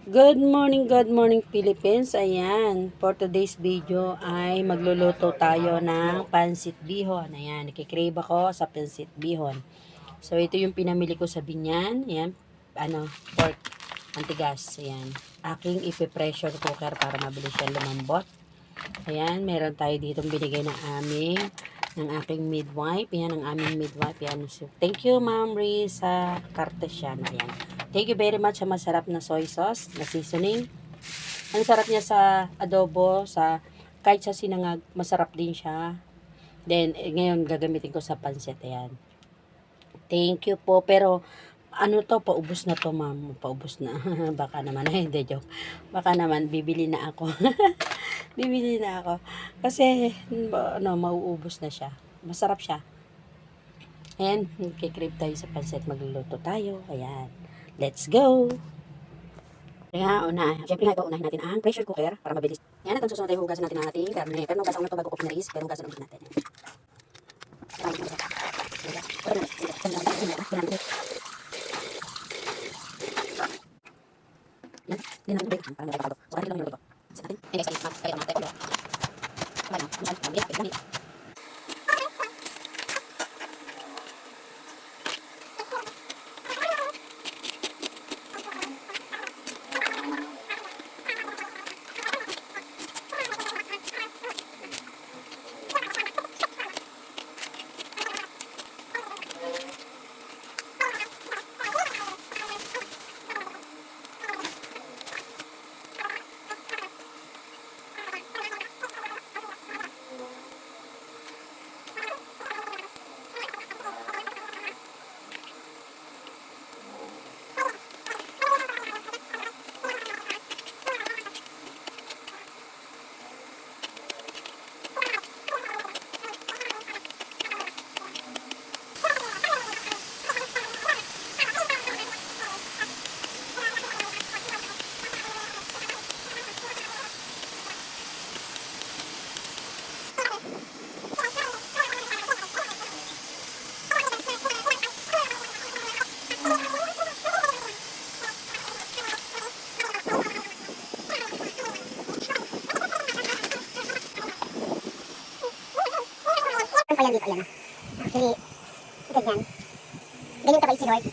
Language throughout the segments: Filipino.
Good morning Philippines. Ayan, for today's video ay magluluto tayo ng pansit bihon. Ayan, nakikrave ako sa pansit bihon. So, ito yung pinamili ko sa Binyan. Ayan, pork, antigas. Ayan, aking ipe-pressure cooker para mabilis siya lumambot. Ayan, meron tayo ditong binigay ng aking midwife. Ayan, ang aming midwife. Ayan, so, thank you, Ma'am Riz, sa Cartesian. Ayan. Thank you very much sa masarap na soy sauce, na seasoning. Ang sarap niya sa adobo, kahit sa sinangag, masarap din siya. Then, ngayon gagamitin ko sa pansit. Ayan. Thank you po. Pero, ano to, paubos na to, ma'am. Paubos na. Baka naman, hindi, joke. Baka naman, bibili na ako. Bibili na ako. Kasi, mauubos na siya. Masarap siya. Ayan, kikrib tayo sa pansit. Magluluto tayo. Ayan. Let's go! Kaya, syempre nga ito, unahin natin ang pressure cooker para mabilis. Yan, at ang susunod ay hugasan natin ang ating karne. Pero hugasan ko na ito bago ko pinaris, pero hugasan ulit natin. Yan, din natin break para malagay bago. So, kanina lang yung luto. Sa natin, next time, kaya natin ulit. Kaya, wait lang. Ayan dito, ayan na. Actually, ganyan. Ganyan kabait si Lord.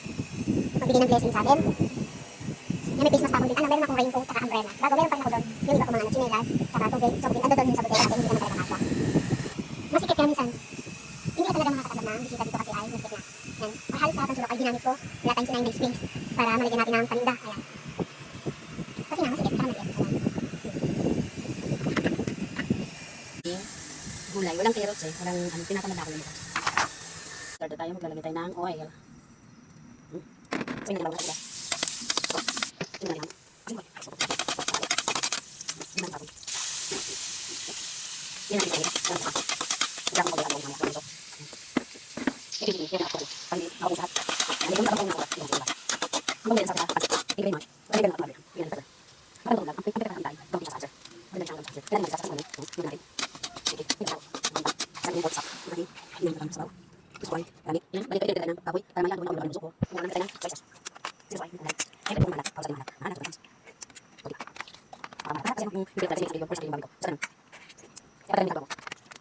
Magbigay ng blessing sa atin. Yan, may face mask pa akong din. Meron akong raincoat, saka umbrella. Bago, meron pa rin ako doon. Yung iba ko mga chinelas, saka tubig. So, ando doon sa botella kasi hindi naman talaga kasya. Masikip kaya minsan. Hindi ka talaga makakatagad na bisita dito kasi ay masikip na. Yan. Halos lahat ng sulok ay ginamit ko. Wala tayong sinayang space para malagyan natin ng paninda. Ayan. Kasi nga, masikip. Saka maliit. Ayan. Gulay. Walang carrots eh. Walang pinatamad ako yung ito. Start tayo. Maglalagay tayo ng oil. So, hindi na bago sa ito lang. Yan ang ito. Diyan ko gagawin ang mga ito. Ito yung ako. Pag ako sa ano yung trabaho ko yung sila. Ang mga sa pag i-gray match. Ay ganun ako. Yan talaga. Parang lang ang pagkakataon tayo. Don't just answer. Wala siyang answer. Kaya naman sa ano yung natin. Sige. Ito. Sa yung WhatsApp. Lagi. Yan ang sa. Spoil. Lagi. Yan balik tayo ng kapoy. Para may ano yung ko. Muna na tayo ng choices. This is why. Ay kung malak. Pausa din malak. Ano to? Kasi yung video kasi yung first yung bago. Sa ganun. Kaya tayo nagbago.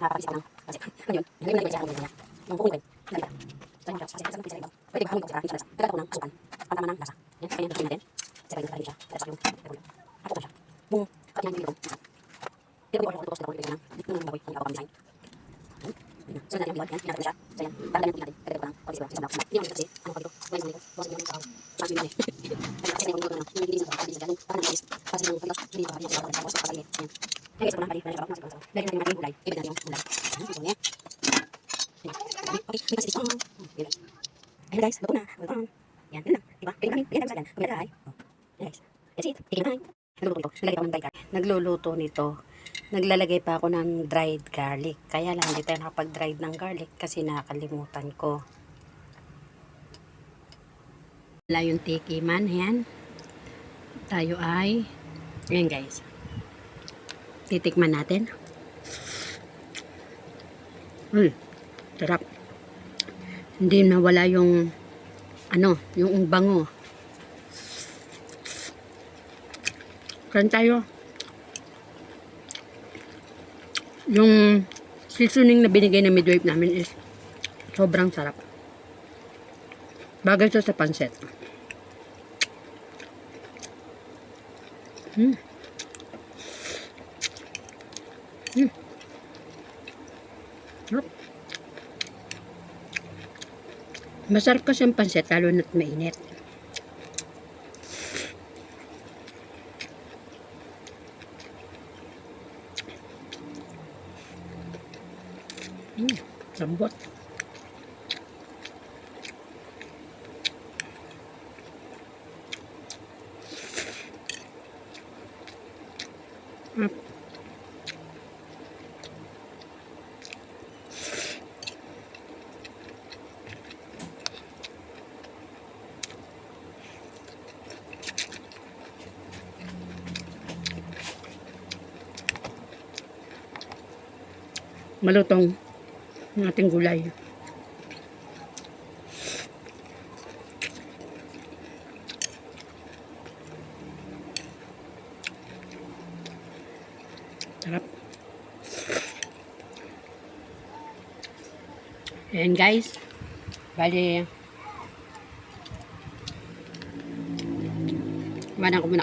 Nakapag-isip lang. Kasi ngayon, hindi na siya ang niya. Yung buong kwento. Dali. Sa mga kasi sa mga pizza. Pwede ba hamon ko sa akin sa. Kaya ko ng asukan. Pantama ng lasa. Yan kaya yung natin. Sa kanya siya. Sa yung ako pa siya. Bung kanya yung video. Pero ko ko ko ko ng baboy ang ako design. So na yung yan natin siya. So yan. Para lang natin. Kaya ko lang pag isa box. Yung kasi ano ko dito. Wait mo. Boss mo sa. Mas yun. Kasi yung video na hindi sa kasi sa ganun. Para na is. Kasi yung video hindi ko kanya sa boss para yan. Yan guys, pala balik na siya. Dahil natin yung gulay. Ibig na yung gulay. Ito niya. Okay, may kasi song. Ayun guys, luto na. Luto na. Yan, yun lang. Diba? Pwede kami, pwede kami sa atin. Kumila ay. Yan guys. That's it. Tigil na. Nagluluto nito. Naglalagay pa ako ng dried garlic. Kaya lang, hindi tayo nakapag-dried ng garlic kasi nakakalimutan ko. Wala yung tikiman. Yan. Tayo ay, yan guys. Titikman natin. Sarap. Hindi nawala yung yung bango. Kain tayo. Yung seasoning na binigay ng midwife namin is sobrang sarap. Bagay ito sa pansit. Mm. Mm. Sarap. Masarap kasi ang pansit lalo na't mainit. Lambot. Malutong ang ating gulay. Sarap. Ayan guys. Bali, iwanan ko muna.